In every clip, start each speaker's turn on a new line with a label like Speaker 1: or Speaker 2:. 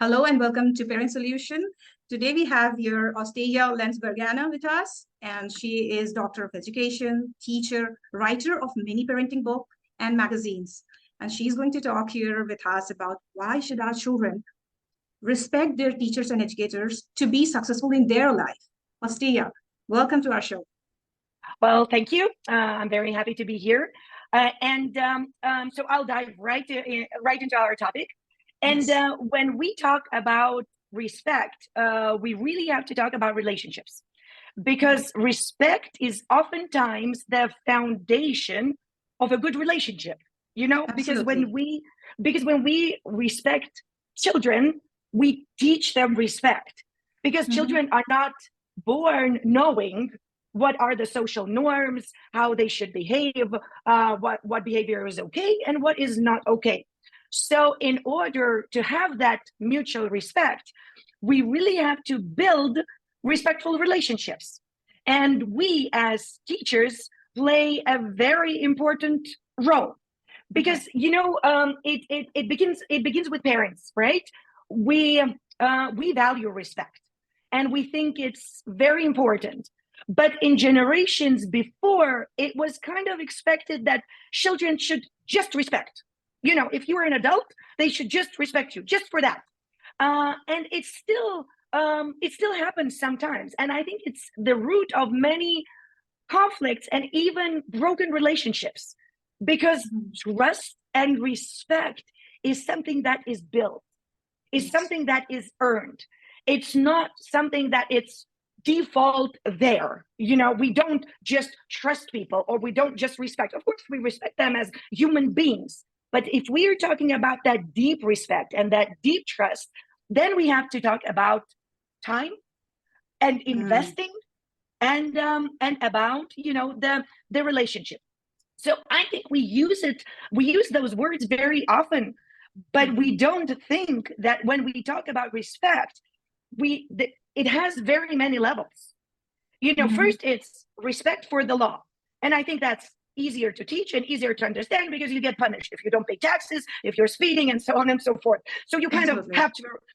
Speaker 1: Hello and welcome to Parent Solution. Today we have here Austėja Landsbergienė with us, and she is Doctor of Education, teacher, writer of many parenting books and magazines. And she's going to talk here with us about why should our children respect their teachers and educators to be successful in their life. Austėja, welcome to our show.
Speaker 2: Well, thank you. I'm very happy to be here. So I'll dive right into our topic. And when we talk about respect, we really have to talk about relationships, because respect is oftentimes the foundation of a good relationship, you know.
Speaker 1: Absolutely.
Speaker 2: Because when we respect children, we teach them respect, because children are not born knowing what are the social norms, how they should behave, what behavior is okay and what is not okay. So in order to have that mutual respect, we really have to build respectful relationships. And we as teachers play a very important role, because, you know, it begins with parents, right? We value respect and we think it's very important. But in generations before, it was kind of expected that children should just respect. You know, if you were an adult, they should just respect you, just for that. And it still happens sometimes. And I think it's the root of many conflicts and even broken relationships, because trust and respect is something that is built, is something that is earned. It's not something that it's default there. You know, we don't just trust people, or we don't just respect. Of course, we respect them as human beings. But if we are talking about that deep respect and that deep trust, then we have to talk about time and investing and about, you know, the relationship. So I think we use those words very often, but we don't think that when we talk about respect, it has very many levels. You know, first it's respect for the law. And I think that's easier to teach and easier to understand, because you get punished if you don't pay taxes, if you're speeding, and so on and so forth. So you kind of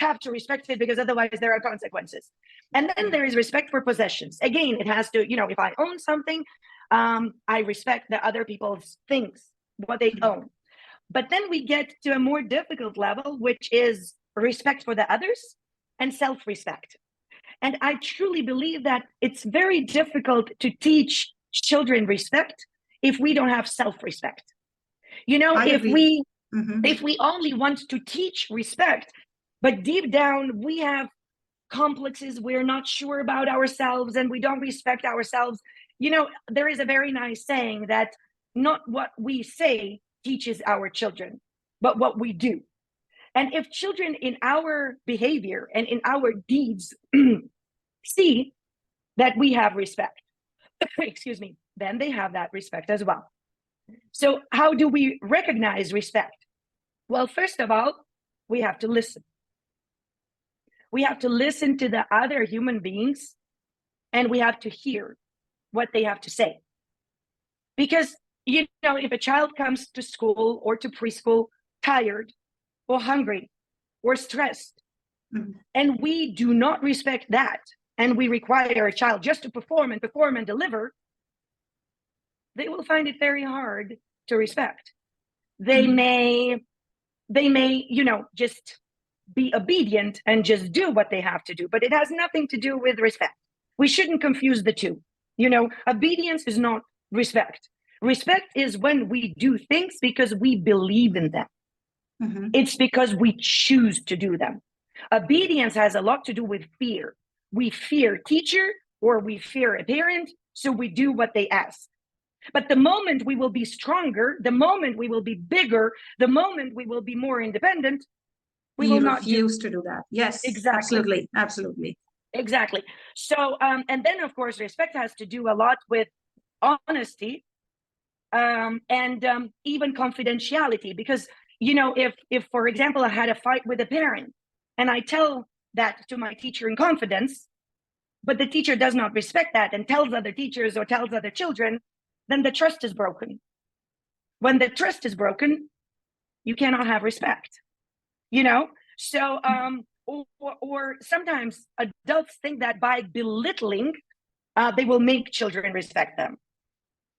Speaker 2: have to respect it, because otherwise there are consequences. And then there is respect for possessions. Again, it has to, you know, if I own something, I respect the other people's things, what they own. But then we get to a more difficult level, which is respect for the others and self-respect. And I truly believe that it's very difficult to teach children respect if we don't have self-respect. You know, if we only want to teach respect, but deep down we have complexes, we're not sure about ourselves, and we don't respect ourselves. You know, there is a very nice saying that not what we say teaches our children, but what we do. And if children in our behavior and in our deeds see that we have respect, excuse me, then they have that respect as well. So how do we recognize respect? Well, first of all, we have to listen. We have to listen to the other human beings, and we have to hear what they have to say. Because, you know, if a child comes to school or to preschool tired or hungry or stressed, and we do not respect that, and we require a child just to perform and deliver, they will find it very hard to respect. They may, you know, just be obedient and just do what they have to do, but it has nothing to do with respect. We shouldn't confuse the two. You know, obedience is not respect. Respect is when we do things because we believe in them. It's because we choose to do them. Obedience has a lot to do with fear. We fear teacher, or we fear a parent, so we do what they ask. But the moment we will be stronger, the moment we will be bigger, the moment we will be more independent, we will not
Speaker 1: refuse to do that. Yes, exactly. Absolutely.
Speaker 2: Exactly. So, and then of course, respect has to do a lot with honesty and even confidentiality. Because, you know, if for example, I had a fight with a parent and I tell that to my teacher in confidence, but the teacher does not respect that and tells other teachers or tells other children, then the trust is broken. When the trust is broken, you cannot have respect, you know? So or sometimes adults think that by belittling, they will make children respect them.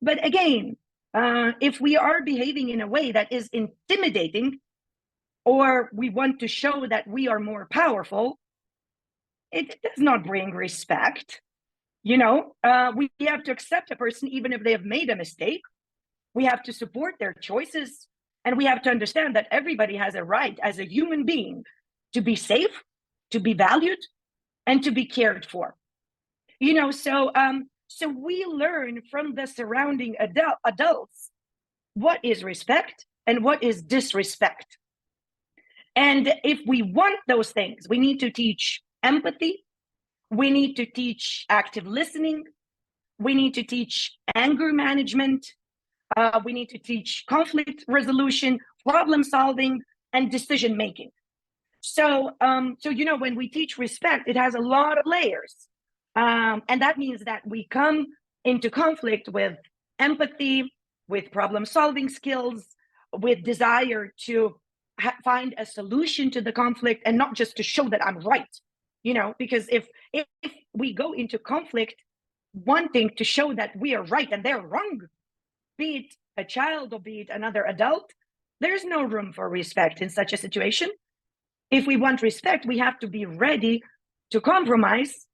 Speaker 2: But again, if we are behaving in a way that is intimidating, or we want to show that we are more powerful, it does not bring respect. We have to accept a person even if they have made a mistake. We have to support their choices, and we have to understand that everybody has a right as a human being to be safe, to be valued, and to be cared for. So we learn from the surrounding adults what is respect and what is disrespect. And if we want those things, we need to teach empathy. We need to teach active listening. We need to teach anger management. We need to teach conflict resolution, problem solving, and decision making. So when we teach respect, it has a lot of layers. And that means that we come into conflict with empathy, with problem solving skills, with desire to find a solution to the conflict, and not just to show that I'm right. Because if we go into conflict wanting to show that we are right and they're wrong, be it a child or be it another adult, there's no room for respect in such a situation. If we want respect, we have to be ready to compromise,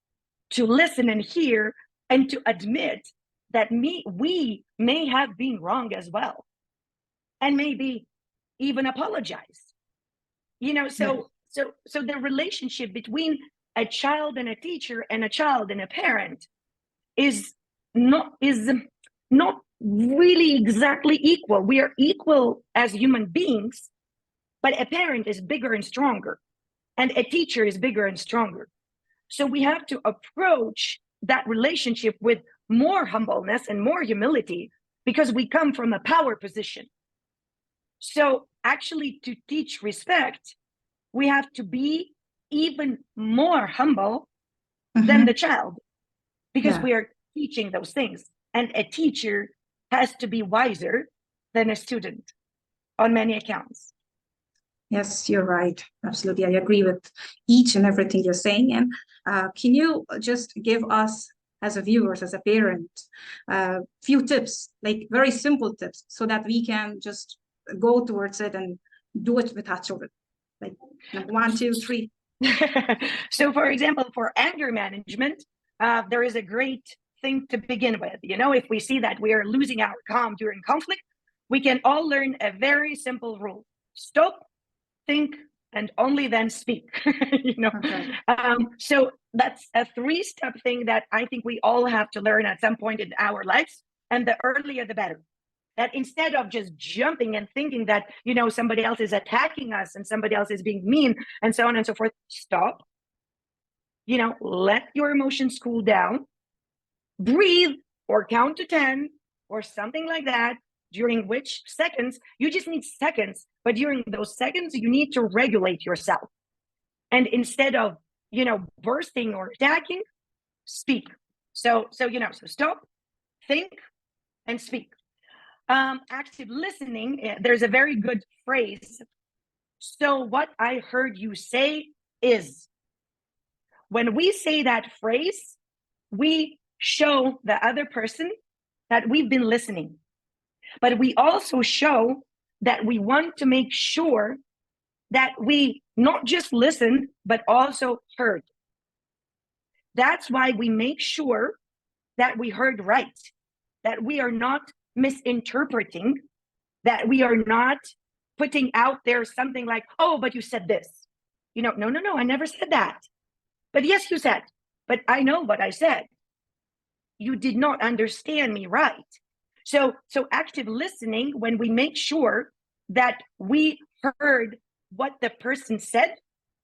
Speaker 2: to listen and hear, and to admit that we may have been wrong as well, and maybe even apologize. So the relationship between a child and a teacher and a child and a parent is not really exactly equal. We are equal as human beings, but a parent is bigger and stronger, and a teacher is bigger and stronger. So we have to approach that relationship with more humbleness and more humility, because we come from a power position. So actually, to teach respect, we have to be even more humble than the child, because we are teaching those things. And a teacher has to be wiser than a student on many accounts.
Speaker 1: Yes, you're right. Absolutely. I agree with each and everything you're saying. And can you just give us, as a viewers, as a parent, few tips, like very simple tips, so that we can just go towards it and do it with our children? Like 1, 2, 3.
Speaker 2: So, for example, for anger management, there is a great thing to begin with. If we see that we are losing our calm during conflict, we can all learn a very simple rule: stop, think, and only then speak. Okay. So that's a 3-step thing that I think we all have to learn at some point in our lives, and the earlier the better. That instead of just jumping and thinking that somebody else is attacking us and somebody else is being mean and so on and so forth, stop. Let your emotions cool down, breathe, or count to 10 or something like that, during which seconds, you just need seconds, but during those seconds, you need to regulate yourself. And instead of, bursting or attacking, speak. So stop, think, and speak. Active listening, there's a very good phrase. So what I heard you say is. When we say that phrase, we show the other person that we've been listening. But we also show that we want to make sure that we not just listened, but also heard. That's why we make sure that we heard right, that we are not misinterpreting, that we are not putting out there something like, oh, but you said this. No, I never said that. But yes, you said, but I know what I said. You did not understand me right. So active listening, when we make sure that we heard what the person said,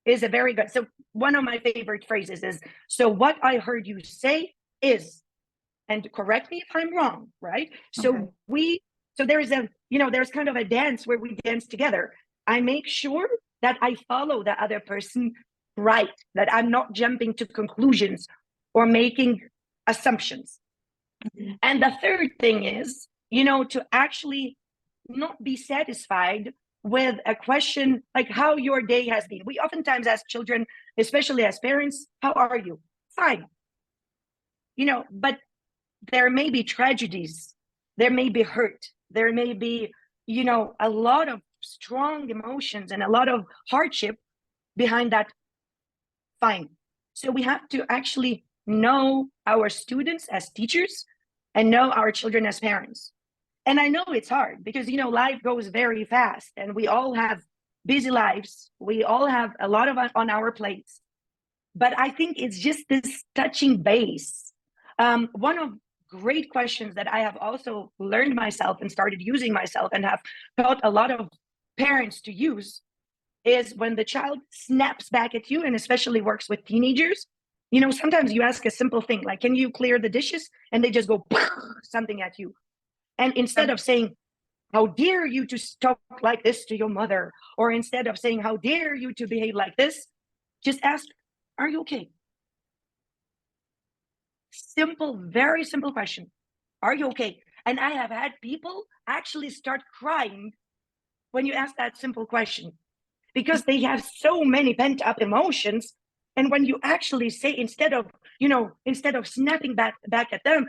Speaker 2: is a very good. So one of my favorite phrases is, so what I heard you say is, and correct me if I'm wrong, right? So there's there's kind of a dance where we dance together. I make sure that I follow the other person right, that I'm not jumping to conclusions or making assumptions. And the third thing is, to actually not be satisfied with a question like how your day has been. We oftentimes ask children, especially as parents, how are you? Fine. But there may be tragedies, there may be hurt, there may be, a lot of strong emotions and a lot of hardship behind that. Fine. So we have to actually know our students as teachers and know our children as parents. And I know it's hard because, life goes very fast and we all have busy lives. We all have a lot of on our plates. But I think it's just this touching base. One of great questions that I have also learned myself and started using myself and have taught a lot of parents to use is when the child snaps back at you, and especially works with teenagers. Sometimes you ask a simple thing like, can you clear the dishes? And they just go something at you. And instead of saying, how dare you to talk like this to your mother? Or instead of saying, how dare you to behave like this? Just ask, are you okay? Simple, very simple question. Are you okay? And I have had people actually start crying when you ask that simple question, because they have so many pent up emotions. And when you actually say, instead of snapping back at them,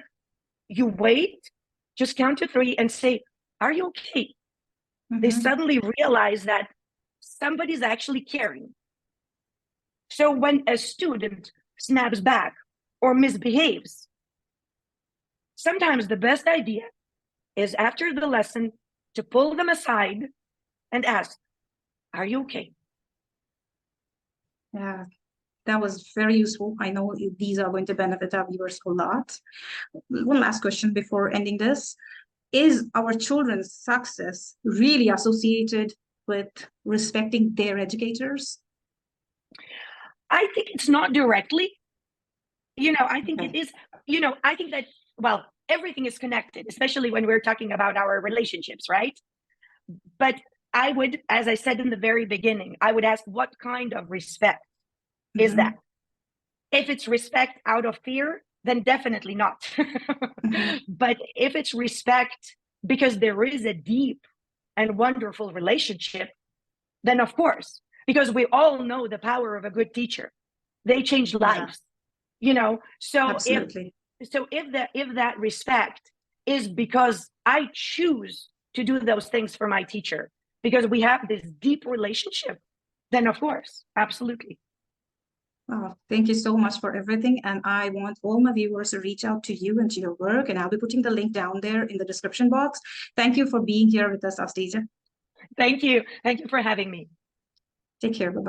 Speaker 2: you wait, just count to 3 and say, are you okay? Mm-hmm. They suddenly realize that somebody's actually caring. So when a student snaps back or misbehaves, sometimes the best idea is after the lesson to pull them aside and ask, are you okay?
Speaker 1: Yeah, that was very useful. I know these are going to benefit our viewers a lot. One last question before ending this. Is our children's success really associated with respecting their educators?
Speaker 2: I think it's not directly. I think it is, I think that, well, everything is connected, especially when we're talking about our relationships, right? But I would, as I said in the very beginning, I would ask, what kind of respect is that? If it's respect out of fear, then definitely not. But if it's respect because there is a deep and wonderful relationship, then of course, because we all know the power of a good teacher. They change lives, So
Speaker 1: absolutely.
Speaker 2: If that respect is because I choose to do those things for my teacher, because we have this deep relationship, then of course, absolutely.
Speaker 1: Oh, thank you so much for everything. And I want all my viewers to reach out to you and to your work. And I'll be putting the link down there in the description box. Thank you for being here with us, Austėja.
Speaker 2: Thank you. Thank you for having me.
Speaker 1: Take care. Bye-bye.